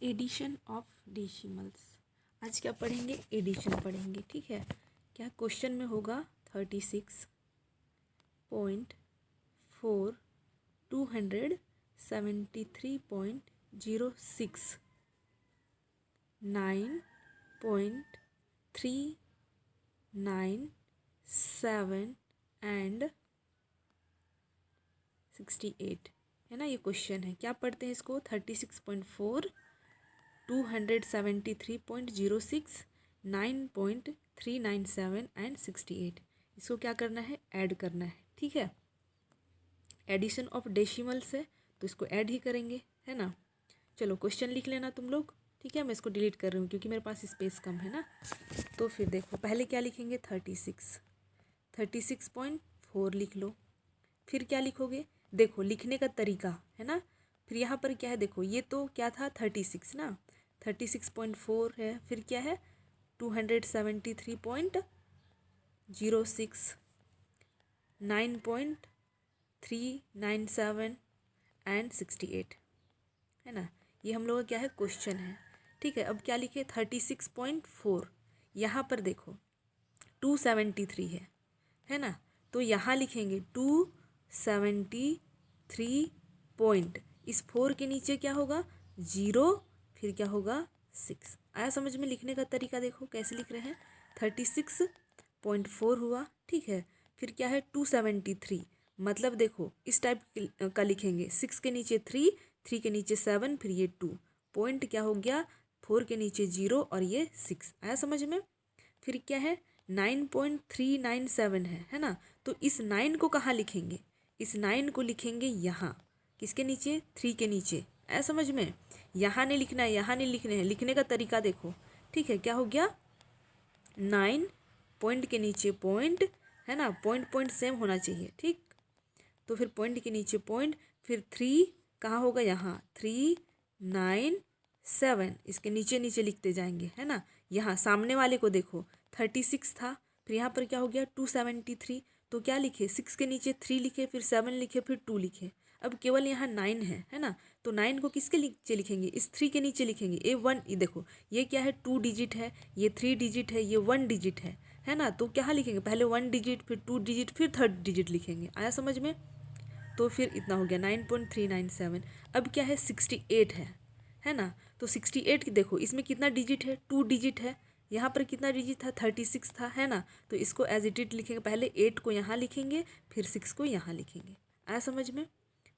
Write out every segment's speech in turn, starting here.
Addition of decimals. आज क्या पढ़ेंगे? एडिशन पढ़ेंगे। ठीक है, क्या क्वेश्चन में होगा 36.4 273.06 9.397 एंड 68 है ना। ये क्वेश्चन है, क्या पढ़ते हैं इसको? 36.4 273.06 9.397 एंड 68। इसको क्या करना है? ऐड करना है। ठीक है, एडिशन ऑफ डेसिमल्स है तो इसको ऐड ही करेंगे, है ना। चलो क्वेश्चन लिख लेना तुम लोग। ठीक है, मैं इसको डिलीट कर रही हूँ क्योंकि मेरे पास स्पेस कम है ना। तो फिर देखो, पहले क्या लिखेंगे? 36.4 लिख लो। फिर क्या लिखोगे? देखो लिखने का तरीका है ना। फिर यहाँ पर क्या है? देखो ये तो क्या था? 36 ना, 36.4 है। फिर क्या है? 273.06 9.397 एंड 68 है ना। ये हम लोग का क्या है? क्वेश्चन है। ठीक है, अब क्या लिखे? 36.4। यहाँ पर देखो 273 है ना। तो यहाँ लिखेंगे 273 पॉइंट, इस 4 के नीचे क्या होगा? 0, फिर क्या होगा? 6। आया समझ में? लिखने का तरीका देखो कैसे लिख रहे हैं। 36.4 हुआ। ठीक है, फिर क्या है? 273, मतलब देखो इस टाइप का लिखेंगे। 6 के नीचे 3, 3 के नीचे 7, फिर ये 2 पॉइंट क्या हो गया? 4 के नीचे 0 और ये 6। आया समझ में? फिर क्या है? 9.397 है ना। तो इस 9 को कहाँ लिखेंगे? इस 9 को लिखेंगे यहाँ, किसके नीचे? 3 के नीचे। ऐसा समझ में? यहाँ नहीं लिखना है, यहाँ नहीं लिखने हैं। लिखने का तरीका देखो। ठीक है, क्या हो गया? 9 पॉइंट के नीचे पॉइंट है ना, पॉइंट सेम होना चाहिए। ठीक, तो फिर पॉइंट के नीचे पॉइंट, फिर 3 कहाँ होगा? यहाँ 3 9 7, इसके नीचे नीचे लिखते जाएंगे, है ना। यहाँ सामने वाले को देखो 36 था, फिर यहाँ पर क्या हो गया? 273। तो क्या लिखे? 6 के नीचे 3 लिखे, फिर 7 लिखे, फिर 2 लिखे। अब केवल यहाँ 9 है ना। तो 9 को किसके नीचे लिखेंगे? इस 3 के नीचे लिखेंगे। ये 1, ये देखो ये क्या है? 2 डिजिट है, ये 3 डिजिट है, ये 1 डिजिट है ना। तो क्या लिखेंगे? पहले 1 डिजिट, फिर 2 डिजिट, फिर 3rd डिजिट लिखेंगे। आया समझ में? तो फिर इतना हो गया 9.397। अब क्या है? 68 है ना। तो 68 की देखो इसमें कितना डिजिट है? 2 डिजिट है। यहाँ पर कितना डिजिट था? 36 था, है ना। तो इसको एज इट इट लिखेंगे। पहले 8 को यहाँ लिखेंगे, फिर 6 को यहाँ लिखेंगे। आया समझ में?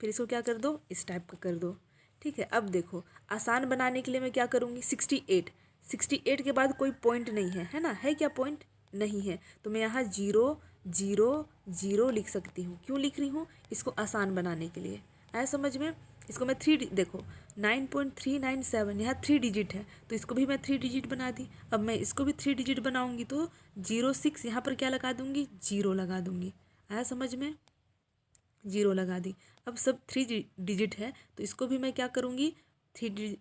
फिर इसको क्या कर दो? इस टाइप का कर दो। ठीक है, अब देखो आसान बनाने के लिए मैं क्या करूँगी? 68 के बाद कोई पॉइंट नहीं है ना। है क्या पॉइंट? नहीं है। तो मैं यहाँ 0 0 0 लिख सकती हूँ। क्यों लिख रही हूँ? इसको आसान बनाने के लिए। आया समझ में? इसको मैं 3 देखो 9.397 यहाँ 3 डिजिट है, तो इसको भी मैं 3 डिजिट बना दी। अब मैं इसको भी 3 डिजिट बनाऊँगी तो 06 यहाँ पर क्या लगा दूँगी? 0 लगा दूँगी। आया समझ में? 0 लगा दी। अब सब 3 डिजिट है, तो इसको भी मैं क्या करूँगी? 3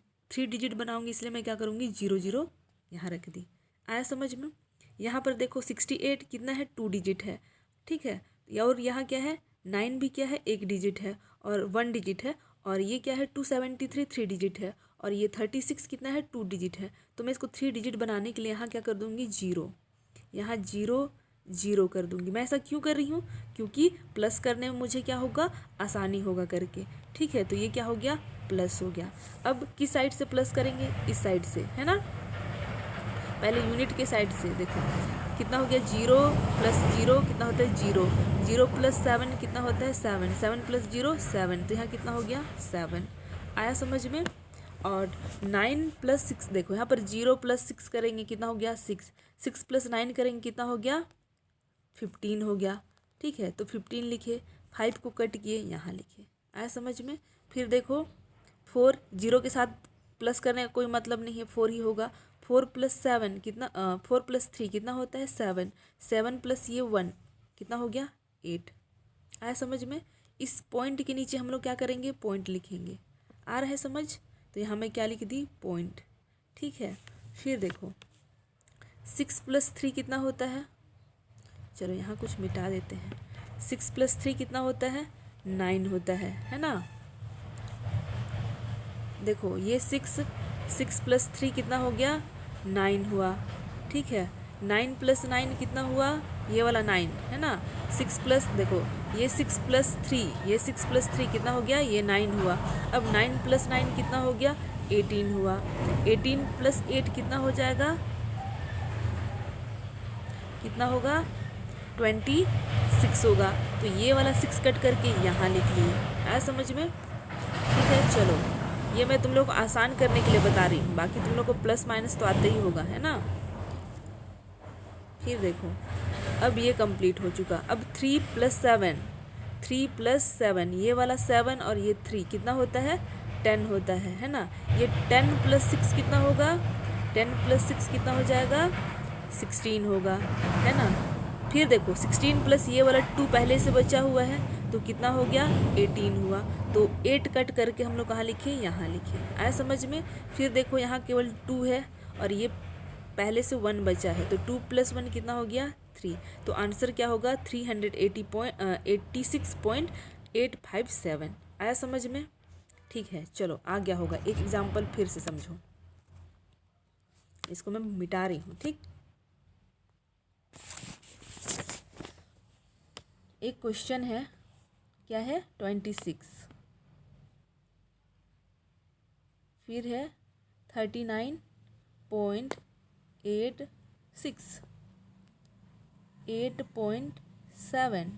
डिजिट बनाऊँगी, इसलिए मैं क्या करूँगी? 0 0 यहाँ रख दी। आया समझ में? यहाँ पर देखो 68 कितना है? 2 डिजिट है। ठीक है, और यहाँ क्या है? 9 भी क्या है? 1 डिजिट है, और 1 डिजिट है। और ये क्या है? 273 3 डिजिट है, और ये 36 कितना है? 2 डिजिट है। तो मैं इसको 3 डिजिट बनाने के लिए यहाँ क्या कर दूँगी? 0, यहाँ 0 0 कर दूँगी। मैं ऐसा क्यों कर रही हूँ? क्योंकि प्लस करने में मुझे क्या होगा? आसानी होगा करके। ठीक है, तो ये क्या हो गया? प्लस हो गया। अब किस साइड से प्लस करेंगे? इस साइड से, है ना। पहले यूनिट के साइड से देखो कितना हो गया? 0 + 0 कितना होता है? 0 0 + 7 कितना होता है? 7 7 + 0 7, तो यहाँ कितना हो गया? 7। आया समझ में? और 9 + 6 देखो यहाँ पर 0 + 6 करेंगे कितना हो गया? 6 6 + 9 करेंगे कितना हो गया? 15 हो गया। ठीक है, तो 15 लिखे, 5 को कट किए, यहाँ लिखे। आया समझ में? फिर देखो 4 0 के साथ प्लस करने का कोई मतलब नहीं है, 4 ही होगा। 4 + 7 कितना? 4 + 3 कितना होता है? 7 7 + ये 1 कितना हो गया? 8। आया समझ में? इस पॉइंट के नीचे हम लोग क्या करेंगे? पॉइंट लिखेंगे। आ रहा है समझ? तो यहाँ मैं क्या लिख दी? पॉइंट। ठीक है, फिर देखो 6 + 3 कितना होता है? चलो यहाँ कुछ मिटा देते हैं। 6 + 3 कितना होता है? 9 होता है ना। देखो ये 6 6 + 3 कितना हो गया 9 हुआ, ठीक है। 9 + 9 कितना हुआ, ये वाला 9 है ना। 6 प्लस देखो ये 6 + 3, ये 6 + 3 कितना हो गया, ये 9 हुआ। अब 9 + 9 कितना हो गया 18 हुआ। 18 + 8 कितना हो जाएगा, कितना होगा 26 होगा। तो ये वाला 6 कट करके यहाँ लिख लिए, आया समझ में, ठीक है। चलो ये मैं तुम लोग को आसान करने के लिए बता रही हूँ, बाकी तुम लोग को प्लस माइनस तो आता ही होगा, है ना। फिर देखो अब ये कंप्लीट हो चुका। अब 3 + 7, 3 + 7, ये वाला 7 और ये 3 कितना होता है 10 होता है ना। ये 10 + 6 कितना होगा, 10 + 6 कितना हो जाएगा 16 होगा, है ना। फिर देखो 16 प्लस ये वाला 2 पहले से बचा हुआ है तो कितना हो गया 18 हुआ। तो 8 कट करके हम लोग कहाँ लिखे, यहाँ लिखे, आया समझ में। फिर देखो यहाँ केवल 2 है और ये पहले से 1 बचा है, तो 2 + 1 कितना हो गया 3। तो आंसर क्या होगा 386.857, आया समझ में, ठीक है। चलो आ गया होगा। एक एग्जाम्पल फिर से समझो, इसको मैं मिटा रही हूँ, ठीक। एक क्वेश्चन है, क्या है 26, फिर है 39.86, 8.7,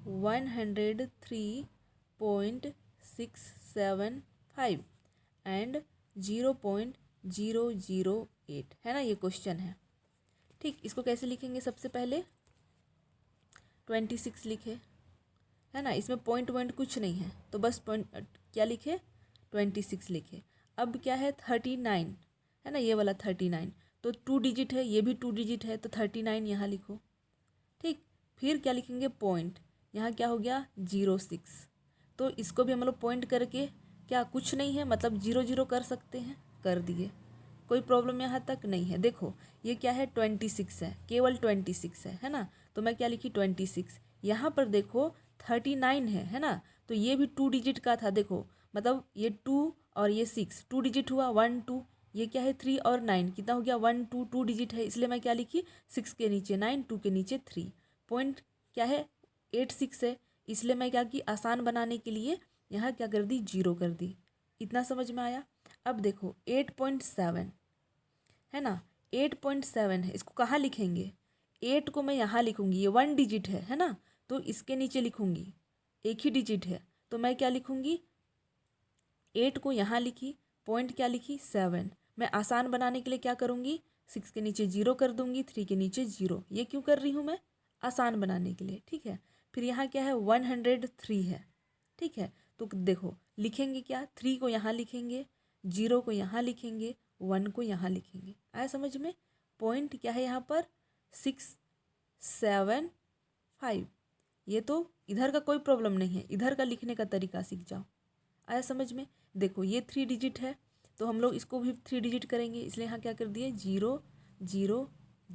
103.675 एंड 0.008, है ना। ये क्वेश्चन है, ठीक। इसको कैसे लिखेंगे, सबसे पहले 26 लिखे, है ना। इसमें पॉइंट कुछ नहीं है, तो बस पॉइंट क्या लिखे 26 लिखे। अब क्या है 39, है ना, ये वाला 39, तो 2 डिजिट है, ये भी 2 डिजिट है, तो 39 यहाँ लिखो, ठीक। फिर क्या लिखेंगे पॉइंट, यहाँ क्या हो गया 06, तो इसको भी हम लोग पॉइंट करके क्या कुछ नहीं है मतलब 0 कर सकते हैं, कर दिए, कोई प्रॉब्लम यहाँ तक नहीं है। देखो ये क्या है 26 है, केवल 26 है ना। तो मैं क्या लिखी 26, यहाँ पर देखो 39 है ना। तो ये भी 2 डिजिट का था, देखो मतलब ये 2 और ये 6 2 डिजिट हुआ, 1 2, ये क्या है 3 और 9 कितना हो गया 1 2, 2 डिजिट है, इसलिए मैं क्या लिखी 6 के नीचे 9, 2 के नीचे 3। पॉइंट क्या है 86 है, इसलिए मैं क्या की आसान बनाने के लिए यहाँ क्या कर दी 0 कर दी। इतना समझ में आया। अब देखो 8.7 है ना, 8.7 है, इसको कहाँ लिखेंगे, 8 को मैं यहाँ लिखूंगी, ये 1 डिजिट है ना, तो इसके नीचे लिखूंगी, एक ही डिजिट है, तो मैं क्या लिखूंगी 8 को यहाँ लिखी, पॉइंट क्या लिखी 7। मैं आसान बनाने के लिए क्या करूँगी 6 के नीचे 0 कर दूंगी, 3 के नीचे 0। ये क्यों कर रही हूँ मैं, आसान बनाने के लिए, ठीक है। फिर यहाँ क्या है 103 है, ठीक है। तो देखो लिखेंगे क्या, 3 को यहाँ लिखेंगे, 0 को यहाँ लिखेंगे, 1 को यहाँ लिखेंगे, आया समझ में। पॉइंट क्या है यहाँ पर 675, ये तो इधर का कोई प्रॉब्लम नहीं है, इधर का लिखने का तरीका सीख जाओ, आया समझ में। देखो ये 3 डिजिट है, तो हम लोग इसको भी 3 डिजिट करेंगे, इसलिए यहाँ क्या कर दिए 0 0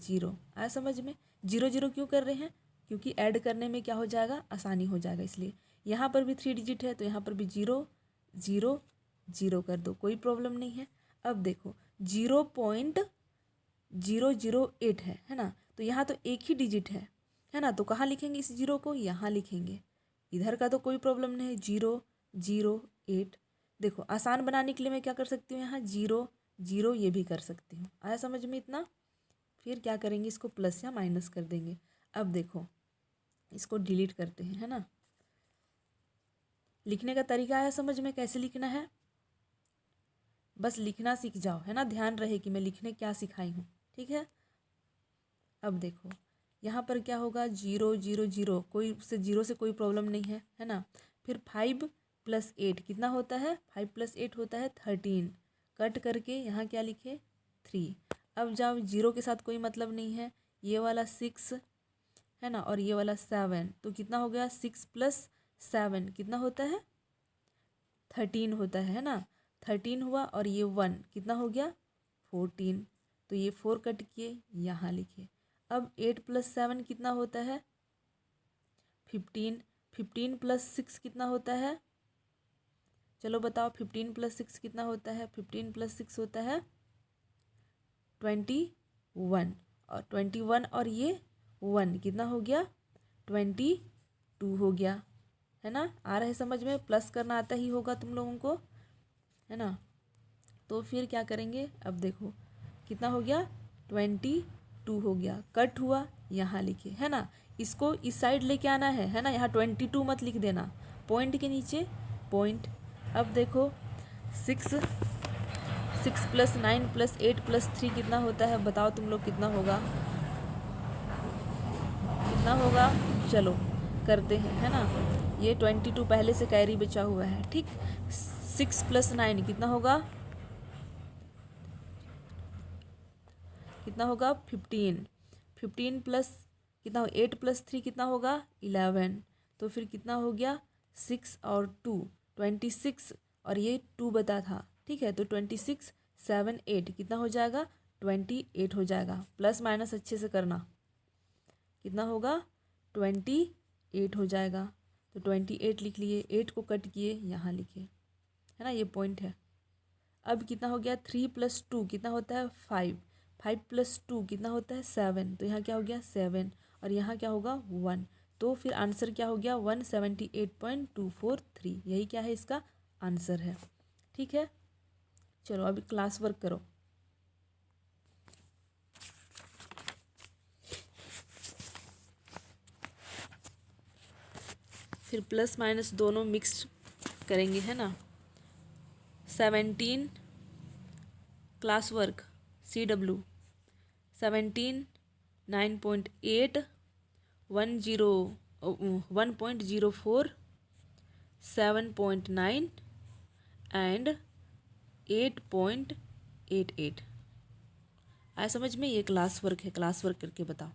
0, आया समझ में। 0 क्यों कर रहे हैं, क्योंकि ऐड करने में क्या हो जाएगा आसानी हो जाएगा, इसलिए यहाँ पर भी 3 डिजिट है, तो यहाँ पर भी 0 0 0 कर दो, कोई प्रॉब्लम नहीं है। अब देखो 0.008 है ना, तो यहाँ तो एक ही डिजिट है ना, तो कहाँ लिखेंगे इस 0 को, यहाँ लिखेंगे, इधर का तो कोई प्रॉब्लम नहीं है 0.008। देखो आसान बनाने के लिए मैं क्या कर सकती हूँ, यहाँ 0 0 ये भी कर सकती हूँ, आया समझ में इतना। फिर क्या करेंगे, इसको प्लस या माइनस कर देंगे। अब देखो इसको डिलीट करते हैं, है ना। लिखने का तरीका आया समझ में, कैसे लिखना है, बस लिखना सीख जाओ, है ना, ध्यान रहे कि मैं लिखने क्या सिखाई हूँ, ठीक है। अब देखो यहाँ पर क्या होगा 0 0 0, कोई से 0 से कोई प्रॉब्लम नहीं है ना। फिर 5 + 8 कितना होता है, 5 + 8 होता है 13, कट करके यहाँ क्या लिखे 3। अब जाओ 0 के साथ कोई मतलब नहीं है, ये वाला 6 है ना, और ये वाला 7, तो कितना हो गया 6 + 7 कितना होता है 13 होता है ना। 13 हुआ, और ये 1 कितना हो गया 14, तो ये 4 कट किए यहाँ लिखे। अब 8 + 7 कितना होता है 15, 15 + 6 कितना होता है चलो बताओ 15 + 6 कितना होता है? 15 + 6 होता है 21, और 21 और ये 1 कितना हो गया? 22 हो गया, है ना? आ रहा है समझ में? प्लस करना आता ही होगा तुम लोगों को, है ना? तो फिर क्या करेंगे? अब देखो कितना हो गया? 22 हो गया, कट हुआ, यहाँ लिखे, है ना? इसको इस साइड लेके आना है ना? यहाँ 22 मत लिख देना, पॉइंट के नीचे पॉइंट। अब देखो 6 + 9 + 8 + 3 कितना होता है? बताओ तुम लोग कितना होगा? कितना होगा? चलो करते हैं, है ना? ये 22 पहले से कैरी बचा हुआ है, ठीक। 6 + 9 कितना होगा? कितना होगा? 15। 15 प्लस कितना हो? 8 + 3 कितना होगा? 11। तो फिर कितना हो गया? 6 और 2 26, और ये 2 बता था, ठीक है? तो 26 7 8 कितना हो जाएगा? 28 हो जाएगा। प्लस माइनस अच्छे से करना, कितना होगा? 28 हो जाएगा। तो 28 लिख लिए, 8 को कट किए, यहाँ लिखे, है ना? ये पॉइंट है। अब कितना हो गया? 3 + 2 कितना होता है? 5। 5 + 2 कितना होता है? 7। तो यहाँ क्या हो गया? 7, और यहाँ क्या होगा? 1। तो फिर आंसर क्या हो गया? 178.243। यही क्या है? इसका आंसर है, ठीक है? चलो अभी क्लास वर्क करो। फिर प्लस माइनस दोनों मिक्स करेंगे, है ना? 17 क्लास वर्क CW 17 9.8 1.04 7.9 एंड 8.88। आया समझ में? ये क्लास वर्क है, क्लास वर्क करके बताओ।